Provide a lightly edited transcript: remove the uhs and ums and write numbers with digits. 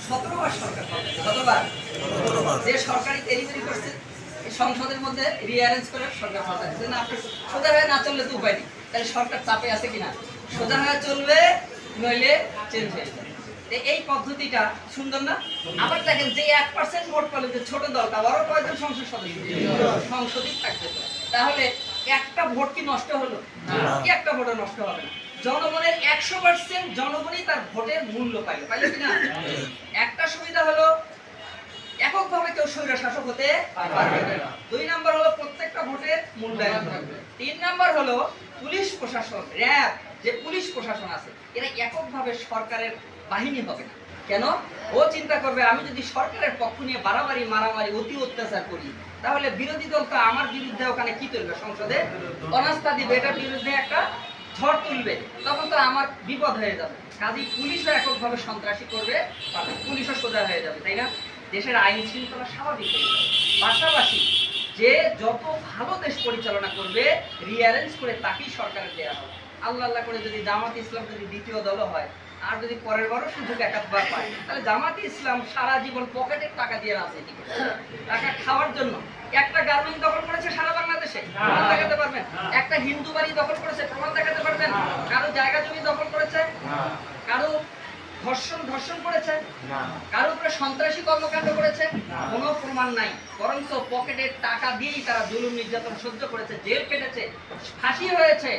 17বার সরকার কতবার যে সরকারি তেরিমেরি করছে সংসদের মধ্যে রিঅ্যারেঞ্জ করে সরকার পাঠাচ্ছে না। আপনি সোজা হয়ে না চললে তো উপায় নেই, তাহলে সরকার চাপে আছে কিনা, সোজা হয়ে চলবে নইলে চেঞ্জ হয়ে যাবে। এই পদ্ধতিটা সুন্দর না? আবার দেখেন যে 1% ভোট পেলে যে ছোট দল আবারও কয়জন সংসদ সদস্য সংসদই থাকবে, তাহলে একটা ভোট কি নষ্ট হলো? কি একটা ভোটও নষ্ট হবে না। জনগণের 100% জনগণই তার ভোটের মূল্য পাইলো কিনা। একটা সুবিধা হলো এককভাবে কেউ স্বৈর শাসক হতে পারবে না। 2 নাম্বার হলো প্রত্যেকটা ভোটের মূল্যায়ন থাকবে। 3 নাম্বার হলো পুলিশ প্রশাসন, র‍্যাব যে পুলিশ প্রশাসন আছে এরা এককভাবে সরকারের বাহিনী হবে না। কেন? ও চিন্তা করবে আমি যদি সরকারের পক্ষ নিয়ে বাড়াবাড়ি মারামারি অতি অত্যাচার করি তাহলে বিরোধী দল তো আমার বিরুদ্ধে ওখানে কি তুলবে, সংসদে অনাস্থা দিবে, এটার বিরুদ্ধে একটা ঝড় তুলবে, তখন তো আমার বিপদ হয়ে যাবে। কাজেই পুলিশও এককভাবে সন্ত্রাসী করবে, পুলিশও সোজা হয়ে যাবে, তাই না? দেশের আইন শৃঙ্খলা স্বাভাবিক হয়ে যাবে। পাশাপাশি যে যত ভালো দেশ পরিচালনা করবে রিঅ্যারেঞ্জ করে তাকেই সরকারের দেওয়া হবে। আল্লাহ আল্লাহ করে যদি জামাতে ইসলাম যদি দ্বিতীয় দল হয় আর যদি পরের বারও সুযোগ একাধবার পায় তাহলে জামাতে ইসলাম সারা জীবন পকেটের টাকা দিয়ে রাজনীতি করে, টাকা খাওয়ার জন্য। একটা গার্মেন্ট দখল করেছে সারা বাংলাদেশে, প্রমাণ দেখাতে পারবেন? একটা হিন্দু বাড়ি দখল করেছে, প্রমাণ দেখাতে পারবেন? কারো জায়গা জমি দখল করেছে, কারো ধর্ষণ করেছে, কারো উপরে সন্ত্রাসী কর্মকাণ্ড করেছে, কোনো প্রমাণ নাই। বরঞ্চ পকেটের টাকা দিয়েই তারা জুলুম নির্যাতন সহ্য করেছে, জেল কেটেছে, ফাঁসি হয়েছে।